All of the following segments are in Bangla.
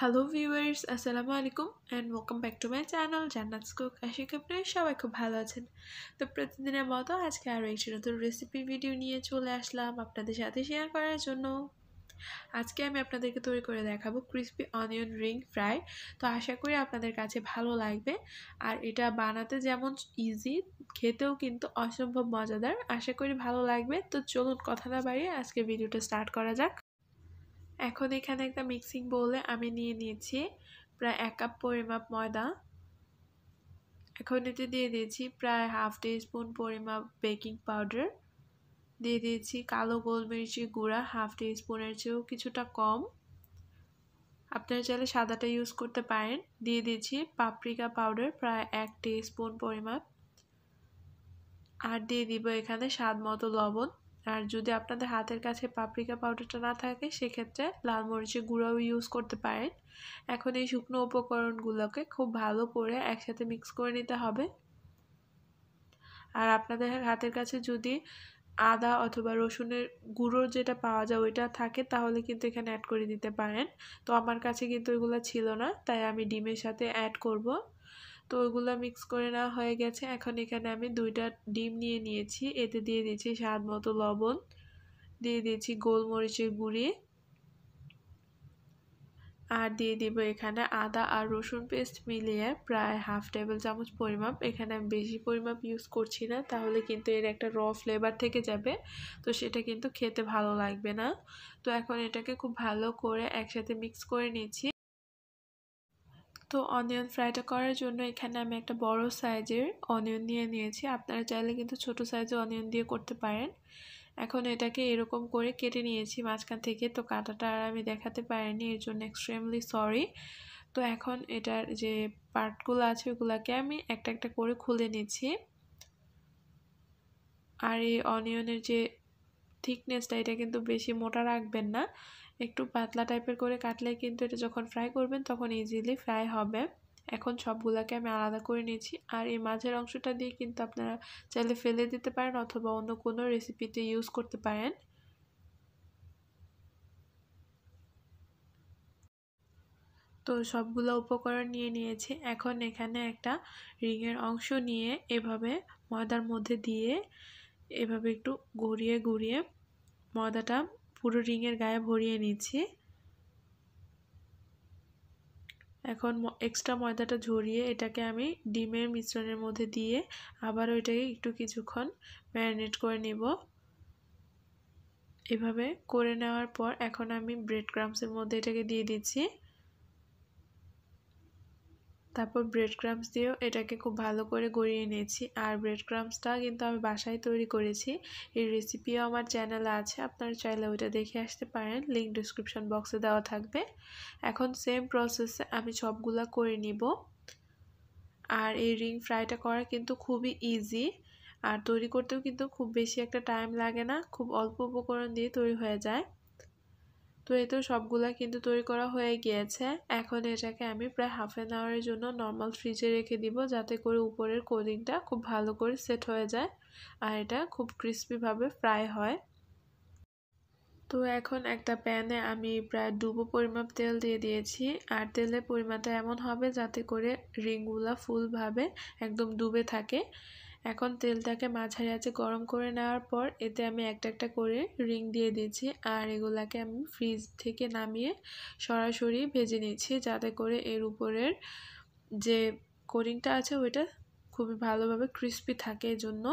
হ্যালো ভিউয়ার্স, আসসালামু আলাইকুম and welcome back to my channel Jannat's cook. আশা করি আপনারা সবাই খুব ভালো আছেন। তো প্রতিদিনের মতো আজকে আরও একটি নতুন রেসিপি ভিডিও নিয়ে চলে আসলাম আপনাদের সাথে শেয়ার করার জন্য। আজকে আমি আপনাদেরকে তৈরি করে দেখাবো ক্রিসপি অনিয়ন রিং ফ্রাই। তো আশা করি আপনাদের কাছে ভালো লাগবে। আর এটা বানাতে যেমন ইজি, খেতেও কিন্তু অসম্ভব মজাদার। আশা করি ভালো লাগবে। তো চলুন কথা না বাড়িয়ে আজকে ভিডিওটা স্টার্ট করা যাক। এখন এখানে একটা মিক্সিং বোলে আমি নিয়ে নিয়েছি প্রায় 1 কাপ পরিমাপ ময়দা। এখন এতে দিয়ে দিয়েছি প্রায় হাফ টি স্পুন পরিমাপ বেকিং পাউডার, দিয়ে দিয়েছি কালো গোলমরিচের গুঁড়া হাফ টি স্পুনের চেয়েও কিছুটা কম, আপনারা চাইলে সাদাটা ইউজ করতে পারেন। দিয়ে দিয়েছি পাপরিকা পাউডার প্রায় 1 টি স্পুন পরিমাপ, আর দিয়ে দিব এখানে স্বাদ মতো লবণ। আর যদি আপনাদের হাতের কাছে পাপরিকা পাউডারটা না থাকে সেক্ষেত্রে লাল মরিচের গুঁড়াও ইউজ করতে পারেন। এখন এই শুকনো উপকরণগুলোকে খুব ভালো করে একসাথে মিক্স করে নিতে হবে। আর আপনাদের হাতের কাছে যদি আদা অথবা রসুনের গুঁড়ো যেটা পাওয়া যায় ওইটা থাকে তাহলে কিন্তু এখানে অ্যাড করে দিতে পারেন। তো আমার কাছে কিন্তু ওইগুলো ছিল না, তাই আমি ডিমের সাথে অ্যাড করব। তো ওইগুলো মিক্স করে নেওয়া হয়ে গেছে। এখন এখানে আমি 2টা ডিম নিয়ে নিয়েছি, এতে দিয়ে দিয়েছি স্বাদ মতো লবণ, দিয়ে দিয়েছি গোলমরিচের গুঁড়ি, আর দিয়ে দিব এখানে আদা আর রসুন পেস্ট মিলিয়ে প্রায় হাফ টেবিল চামচ পরিমাপ। এখানে আমি বেশি পরিমাপ ইউজ করছি না, তাহলে কিন্তু এর একটা র ফ্লেভার থেকে যাবে, তো সেটা কিন্তু খেতে ভালো লাগবে না। তো এখন এটাকে খুব ভালো করে একসাথে মিক্স করে নিচ্ছি। তো অনিয়ন ফ্রাইটা করার জন্য এখানে আমি একটা বড় সাইজের অনিয়ন নিয়ে নিয়েছি, আপনারা চাইলে কিন্তু ছোট সাইজের অনিয়ন দিয়ে করতে পারেন। এখন এটাকে এরকম করে কেটে নিয়েছি মাঝখান থেকে, তো কাটাটা আর আমি দেখাতে পারিনি, এর জন্য এক্সট্রিমলি সরি। তো এখন এটার যে পার্টগুলো আছে ওগুলোকে আমি একটা একটা করে খুলে নিচ্ছি। আর এই অনিয়নের যে থিকনেসটা এটা কিন্তু বেশি মোটা রাখবেন না, একটু পাতলা টাইপের করে কাটলে কিন্তু এটা যখন ফ্রাই করবেন তখন ইজিলি ফ্রাই হবে। এখন সবগুলোকে আমি আলাদা করে নিয়েছি। আর এই মাঝের অংশটা দিয়ে কিন্তু আপনারা চাইলে ফেলে দিতে পারেন অথবা অন্য কোনো রেসিপিতে ইউজ করতে পারেন। তো সবগুলো উপকরণ নিয়ে নিয়েছি। এখন এখানে একটা রিংয়ের অংশ নিয়ে এভাবে ময়দার মধ্যে দিয়ে এভাবে একটু ঘুরিয়ে ঘুরিয়ে ময়দাটা পুরো রিংয়ের গায়ে ভরিয়ে নিচ্ছি। এখন এক্সট্রা ময়দাটা ঝরিয়ে এটাকে আমি ডিমের মিশ্রণের মধ্যে দিয়ে আবারও এটাকে একটু কিছুক্ষণ ম্যারিনেট করে নিব। এভাবে করে নেওয়ার পর এখন আমি ব্রেড ক্রাম্বসের মধ্যে এটাকে দিয়ে দিচ্ছি। তারপর ব্রেড ক্রাম্বস দিয়েও এটাকে খুব ভালো করে গড়িয়ে নিয়েছি। আর ব্রেড ক্রাম্বসটা কিন্তু আমি বাসায় তৈরি করেছি, এই রেসিপিও আমার চ্যানেলে আছে, আপনারা চাইলে ওইটা দেখে আসতে পারেন, লিঙ্ক ডিসক্রিপশন বক্সে দেওয়া থাকবে। এখন সেম প্রসেসে আমি সবগুলা করে নিব। আর এই রিং ফ্রাইটা করা কিন্তু খুবই ইজি, আর তৈরি করতেও কিন্তু খুব বেশি একটা টাইম লাগে না, খুব অল্প উপকরণ দিয়ে তৈরি হয়ে যায়। তো এই তো সবগুলা কিন্তু তৈরি করা হয়ে গিয়েছে। এখন এটাকে আমি প্রায় হাফ অ্যান আওয়ারের জন্য নর্মাল ফ্রিজে রেখে দিব, যাতে করে উপরের কোটিংটা খুব ভালো করে সেট হয়ে যায় আর এটা খুব ক্রিস্পিভাবে ফ্রাই হয়। তো এখন একটা প্যানে আমি প্রায় ডুবো পরিমাপ তেল দিয়ে দিয়েছি, আর তেলের পরিমাণটা এমন হবে যাতে করে রিংগুলা ফুলভাবে একদম ডুবে থাকে। এখন তেলটাকে মাঝারি আঁচে গরম করে নেওয়ার পর এতে আমি একটা একটা করে রিং দিয়ে দিয়েছি, আর এগুলাকে আমি ফ্রিজ থেকে নামিয়ে সরাসরি ভেজে নিচ্ছি, যাতে করে এর উপরের যে কোটিংটা আছে ওইটা খুবই ভালোভাবে ক্রিস্পি থাকে এজন্য।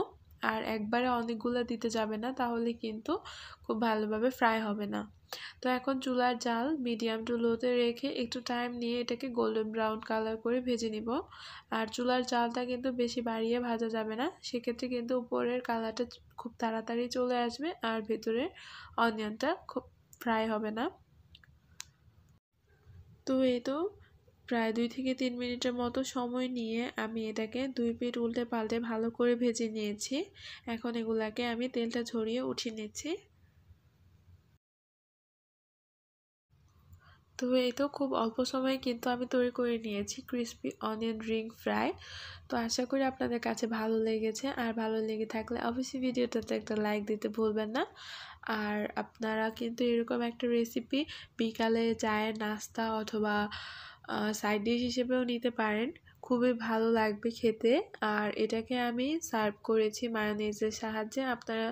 আর একবারে অনেকগুলো দিতে যাবে না, তাহলে কিন্তু খুব ভালোভাবে ফ্রাই হবে না। তো এখন চুলার জাল মিডিয়াম টু লোতে রেখে একটু টাইম নিয়ে এটাকে গোল্ডেন ব্রাউন কালার করে ভেজে নিব। আর চুলার জালটা কিন্তু বেশি বাড়িয়ে ভাজা যাবে না, সেক্ষেত্রে কিন্তু উপরের কালারটা খুব তাড়াতাড়ি চলে আসবে আর ভেতরের অনিয়নটা খুব ফ্রাই হবে না। তো এই তো প্রায় 2 থেকে 3 মিনিটের মতো সময় নিয়ে আমি এটাকে 2 পিঠ উল্টে পাল্টে ভালো করে ভেজে নিয়েছি। এখন এগুলাকে আমি তেলটা ঝরিয়ে উঠিয়ে নিচ্ছি। তো এই তো খুব অল্প সময়ে কিন্তু আমি তৈরি করে নিয়েছি ক্রিসপি অনিয়ন রিং ফ্রাই। তো আশা করি আপনাদের কাছে ভালো লেগেছে, আর ভালো লেগে থাকলে অবশ্যই ভিডিওটাতে একটা লাইক দিতে ভুলবেন না। আর আপনারা কিন্তু এরকম একটা রেসিপি বিকালে চায়ের নাস্তা অথবা সাইড ডিশ হিসেবেও নিতে পারেন, খুবই ভালো লাগবে খেতে। আর এটাকে আমি সার্ভ করেছি মায়োনিজের সাহায্যে। আপনারা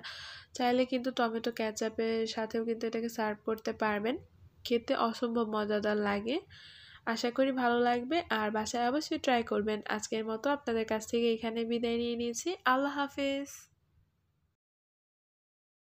চাইলে কিন্তু টমেটো ক্যাচাপের সাথেও কিন্তু এটাকে সার্ভ করতে পারবেন, খেতে অসম্ভব মজাদার লাগে। আশা করি ভালো লাগবে আর বাসায় অবশ্যই ট্রাই করবেন। আজকের মতো আপনাদের কাছ থেকে এখানে বিদায় নিয়ে নিয়েছি। আল্লাহ হাফেজ।